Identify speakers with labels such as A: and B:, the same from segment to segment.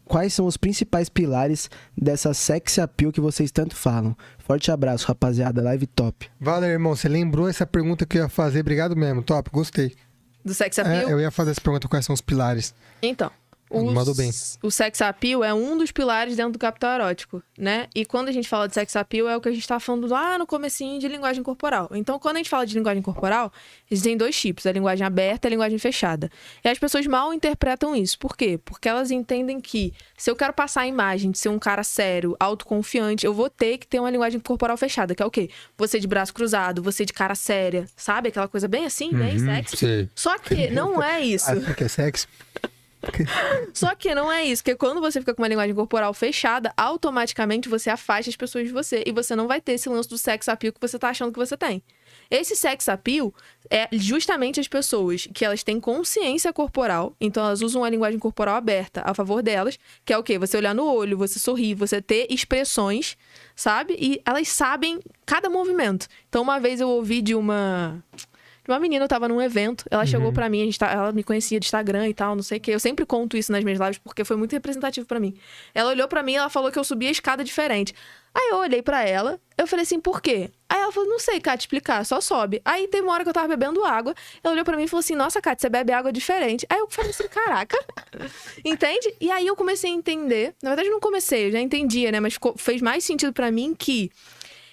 A: Quais são os principais pilares dessa sex appeal que vocês tanto falam? Forte abraço, rapaziada. Live top.
B: Valeu, irmão. Você lembrou essa pergunta que eu ia fazer. Obrigado mesmo. Top, gostei.
C: Do sex appeal?
B: Eu ia fazer essa pergunta, quais são os pilares.
C: Então,
B: mandou bem.
C: O sex appeal é um dos pilares dentro do capital erótico, né? E quando a gente fala de sex appeal, é o que a gente tá falando lá no comecinho de linguagem corporal. Então, quando a gente fala de linguagem corporal, existem dois tipos, a linguagem aberta e a linguagem fechada. E as pessoas mal interpretam isso. Por quê? Porque elas entendem que se eu quero passar a imagem de ser um cara sério, autoconfiante, eu vou ter que ter uma linguagem corporal fechada, que é o quê? Você de braço cruzado, você de cara séria, sabe? Aquela coisa bem assim, bem sexy.
B: Sei.
C: Só que não é isso.
B: Acha que é sexy?
C: Só que não é isso, porque quando você fica com uma linguagem corporal fechada, automaticamente você afasta as pessoas de você e você não vai ter esse lance do sex appeal que você tá achando que você tem. Esse sex appeal é justamente as pessoas que elas têm consciência corporal, então elas usam a linguagem corporal aberta a favor delas, que é o quê? Você olhar no olho, você sorrir, você ter expressões, sabe? E elas sabem cada movimento. Então uma vez eu ouvi de uma menina, eu tava num evento, ela chegou pra mim, ela me conhecia de Instagram e tal, não sei o quê. Eu sempre conto isso nas minhas lives porque foi muito representativo pra mim. Ela olhou pra mim e ela falou que eu subia a escada diferente. Aí eu olhei pra ela, eu falei assim, por quê? Aí ela falou, não sei, Kátia, explicar, só sobe. Aí teve uma hora que eu tava bebendo água, ela olhou pra mim e falou assim, nossa, Kátia, você bebe água diferente. Aí eu falei assim, caraca, entende? E aí eu comecei a entender, na verdade eu não comecei, eu já entendia, né, mas fez mais sentido pra mim que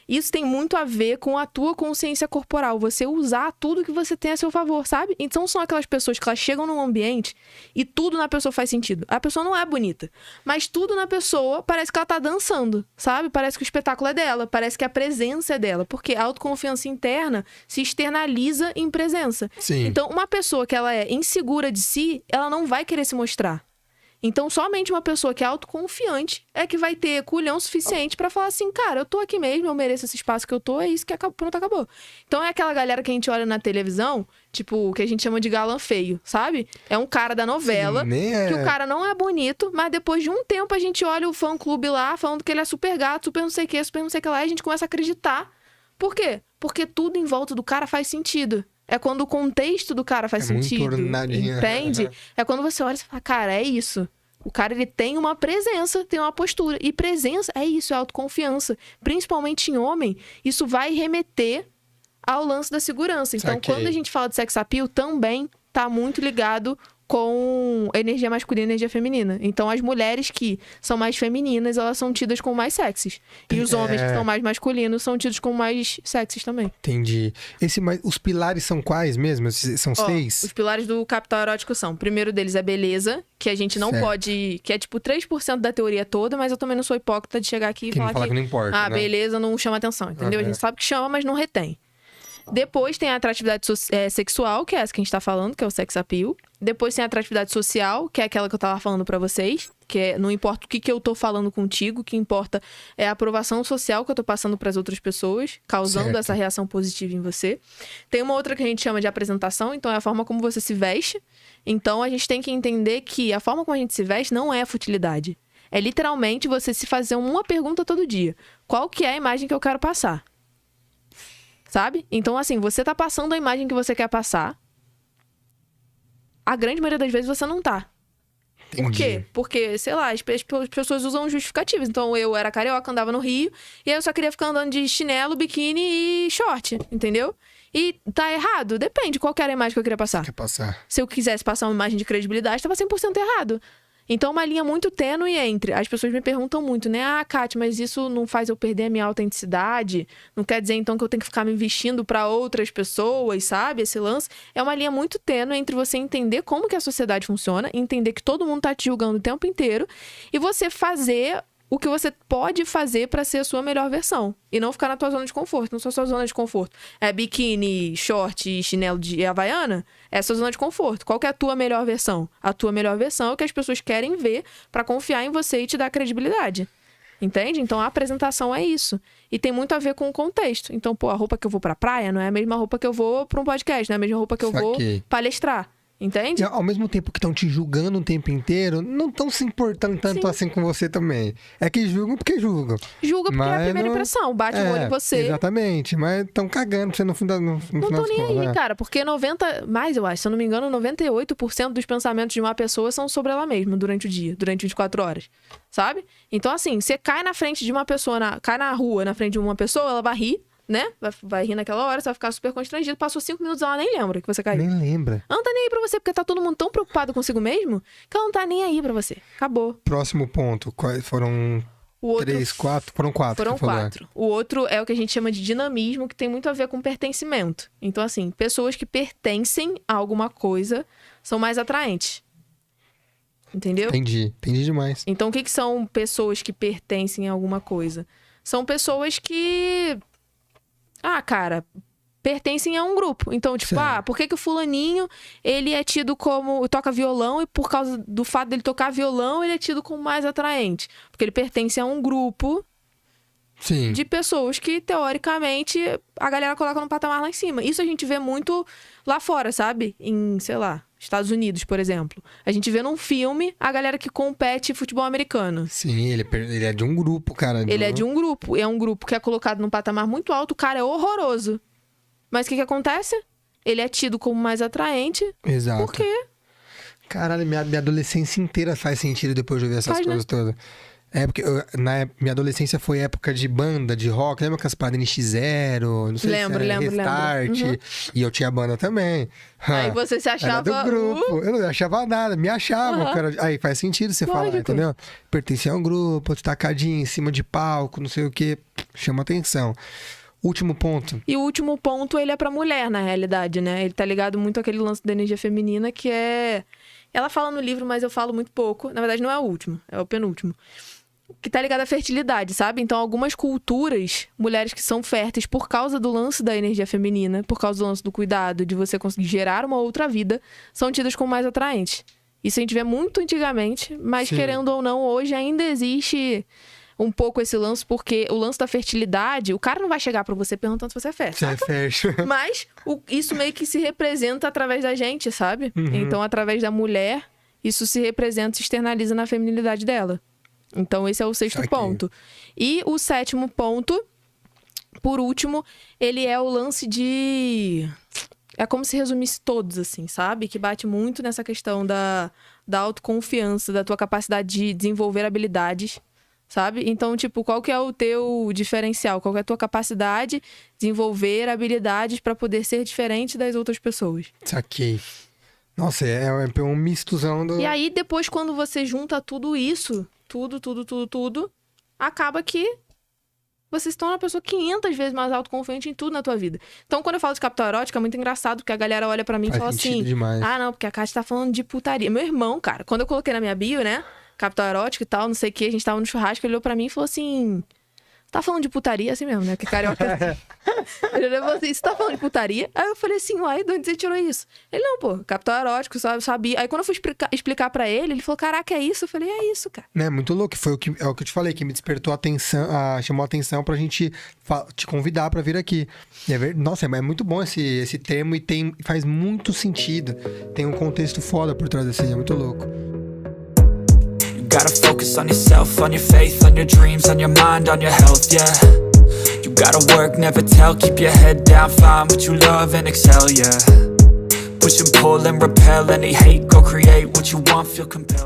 C: isso tem muito a ver com a tua consciência corporal. Você usar tudo que você tem a seu favor, sabe? Então são aquelas pessoas que elas chegam num ambiente e tudo na pessoa faz sentido. A pessoa não é bonita, mas tudo na pessoa parece que ela tá dançando, sabe? Parece que o espetáculo é dela, parece que a presença é dela. Porque a autoconfiança interna se externaliza em presença.
B: Sim.
C: Então uma pessoa que ela é insegura de si, ela não vai querer se mostrar. Então, somente uma pessoa que é autoconfiante é que vai ter culhão suficiente pra falar assim, cara, eu tô aqui mesmo, eu mereço esse espaço que eu tô, é isso que acabou, pronto, acabou. Então, é aquela galera que a gente olha na televisão, tipo, que a gente chama de galã feio, sabe? É um cara da novela, que o cara não é bonito, mas depois de um tempo a gente olha o fã-clube lá, falando que ele é super gato, super não sei o que, super não sei o que lá, e a gente começa a acreditar. Por quê? Porque tudo em volta do cara faz sentido. É quando o contexto do cara faz sentido, entende? É quando você olha e fala, cara, é isso. O cara, ele tem uma presença, tem uma postura. E presença é isso, é autoconfiança. Principalmente em homem, isso vai remeter ao lance da segurança. Então, quando a gente fala de sex appeal, também tá muito ligado com energia masculina e energia feminina. Então, as mulheres que são mais femininas, elas são tidas como mais sexys. E os homens que são mais masculinos são tidos como mais sexys também.
B: Entendi. Os pilares são quais mesmo? São 6?
C: Os pilares do capital erótico são... O primeiro deles é beleza, que a gente não pode... Que é tipo 3% da teoria toda, mas eu também não sou hipócrita de chegar aqui e falar
B: que não importa, né?
C: Beleza não chama atenção, entendeu? A gente sabe que chama, mas não retém. Depois tem a atratividade sexual, que é essa que a gente tá falando, que é o sex appeal. Depois tem a atratividade social, que é aquela que eu tava falando pra vocês, que é, não importa o que eu tô falando contigo, o que importa é a aprovação social que eu tô passando pras outras pessoas, causando essa reação positiva em você. Tem uma outra que a gente chama de apresentação, então é a forma como você se veste. Então a gente tem que entender que a forma como a gente se veste não é futilidade. É literalmente você se fazer uma pergunta todo dia. Qual que é a imagem que eu quero passar? Sabe? Então, assim, você tá passando a imagem que você quer passar. A grande maioria das vezes você não tá.
B: Entendi.
C: Por quê? Porque, sei lá, as pessoas usam justificativas. Então, eu era carioca, andava no Rio, e aí eu só queria ficar andando de chinelo, biquíni e short, entendeu? E tá errado? Depende, qual que era a imagem que eu queria passar. Se eu quisesse passar uma imagem de credibilidade, tava 100% errado. Então, uma linha muito tênue entre... As pessoas me perguntam muito, né? Ah, Kátia, mas isso não faz eu perder a minha autenticidade? Não quer dizer, então, que eu tenho que ficar me vestindo pra outras pessoas, sabe? Esse lance. É uma linha muito tênue entre você entender como que a sociedade funciona, entender que todo mundo tá te julgando o tempo inteiro, e você fazer o que você pode fazer pra ser a sua melhor versão. E não ficar na tua zona de conforto. Não sou a sua zona de conforto. É biquíni, short e chinelo de havaiana? É a sua zona de conforto. Qual que é a tua melhor versão? A tua melhor versão é o que as pessoas querem ver pra confiar em você e te dar credibilidade. Entende? Então, a apresentação é isso. E tem muito a ver com o contexto. Então, pô, a roupa que eu vou pra praia não é a mesma roupa que eu vou pra um podcast. Não é a mesma roupa que eu vou palestrar. Entende?
B: E ao mesmo tempo que estão te julgando o tempo inteiro, não estão se importando tanto
C: Sim.
B: assim com você também. É que julgam porque julgam.
C: Julga porque é a
B: Mas
C: primeira
B: não-
C: impressão. Bate o olho em você.
B: Exatamente, mas estão cagando pra você no final
C: Não
B: das
C: tô nem
B: contas,
C: aí,
B: né?
C: cara, porque 90, mais eu acho, se eu não me engano, 98% dos pensamentos de uma pessoa são sobre ela mesma durante o dia, durante 24 horas, sabe? Então, assim, você cai na frente de uma pessoa, cai na rua na frente de uma pessoa, ela vai rir, né? Vai rir naquela hora, você vai ficar super constrangido. Passou 5 minutos, ela nem lembra que você caiu.
B: Nem lembra.
C: Ela não tá nem aí pra você, porque tá todo mundo tão preocupado consigo mesmo que ela não tá nem aí pra você. Acabou.
B: Próximo ponto, quais foram
C: O outro
B: 3, 4? Foram 4.
C: Foram 4. O outro é o que a gente chama de dinamismo, que tem muito a ver com pertencimento. Então, assim, pessoas que pertencem a alguma coisa são mais atraentes. Entendeu?
B: Entendi demais.
C: Então, o que são pessoas que pertencem a alguma coisa? São pessoas que... cara, pertencem a um grupo. Então, tipo,
B: Certo.
C: por que o fulaninho, ele é tido como... toca violão e por causa do fato dele tocar violão, ele é tido como mais atraente? Porque ele pertence a um grupo
B: Sim.
C: de pessoas que, teoricamente, a galera coloca num patamar lá em cima. Isso a gente vê muito lá fora, sabe? Em, sei lá, Estados Unidos, por exemplo. A gente vê num filme a galera que compete futebol americano.
B: Sim, ele é de um grupo, cara.
C: Ele é de um grupo. É um grupo que é colocado num patamar muito alto. O cara é horroroso. Mas o que acontece? Ele é tido como mais atraente.
B: Exato.
C: Por quê?
B: Caralho, minha adolescência inteira faz sentido depois de ouvir essas
C: Faz, né?
B: coisas todas. É porque minha adolescência foi época de banda, de rock. Lembra que as paradas NX0? Não sei
C: Lembro,
B: se era
C: lembro.
B: Restart.
C: Uhum.
B: E eu tinha banda também.
C: Aí você se
B: Era
C: achava...
B: do grupo. Eu não achava nada, me achava.
C: Aham.
B: Cara. Aí faz sentido você falar,
C: Lógico.
B: entendeu? Pertencia a um grupo, tacadinho em cima de palco, não sei o que. Chama atenção. Último ponto.
C: E o último ponto, ele é pra mulher, na realidade, né? Ele tá ligado muito àquele lance da energia feminina, que é... Ela fala no livro, mas eu falo muito pouco. Na verdade, não é o último, é o penúltimo. Que tá ligado à fertilidade, sabe? Então, algumas culturas, mulheres que são férteis por causa do lance da energia feminina, por causa do lance do cuidado, de você conseguir gerar uma outra vida, são tidas como mais atraentes. Isso a gente vê muito antigamente, mas
B: Sim.
C: querendo ou não, hoje ainda existe um pouco esse lance, porque o lance da fertilidade, o cara não vai chegar pra você perguntando se você é fértil.
B: Você é fecha.
C: Mas isso meio que se representa através da gente, sabe?
B: Uhum.
C: Então, através da mulher, isso se representa, se externaliza na feminilidade dela. Então, esse é o 6º
B: Saquei.
C: ponto. E o 7º ponto, por último, ele é o lance de... É como se resumisse todos, assim, sabe? Que bate muito nessa questão da autoconfiança, da tua capacidade de desenvolver habilidades, sabe? Então, tipo, qual que é o teu diferencial? Qual que é a tua capacidade de desenvolver habilidades pra poder ser diferente das outras pessoas?
B: Saquei. Nossa, é um mistozão do...
C: E aí, depois, quando você junta tudo isso, tudo, acaba que você se torna uma pessoa 500 vezes mais autoconfiante em tudo na tua vida. Então, quando eu falo de capital erótico, é muito engraçado, porque a galera olha pra mim e
B: Faz
C: fala
B: sentido
C: assim...
B: demais.
C: Não, porque a Kátia tá falando de putaria. Meu irmão, cara, quando eu coloquei na minha bio, né? Capital erótico e tal, não sei o que, a gente tava no churrasco, ele olhou pra mim e falou assim... Tá falando de putaria assim mesmo, né? Que carioca... Ele olhou assim, você tá falando de putaria? Aí eu falei assim, uai, de onde você tirou isso? Ele, não, pô, capital erótico, sabia. Aí quando eu fui explicar pra ele, ele falou, caraca, é isso? Eu falei, é isso, cara.
B: Né, muito louco. É o que eu te falei, que me despertou a atenção, chamou a atenção pra gente te convidar pra vir aqui. E nossa, é muito bom esse termo e faz muito sentido. Tem um contexto foda por trás desse, é muito louco.
D: You gotta focus on yourself, on your faith, on your dreams, on your mind, on your health, yeah. You gotta work, never tell, keep your head down, find what you love and excel, yeah. Push and pull and repel any hate, go create what you want, feel compelled.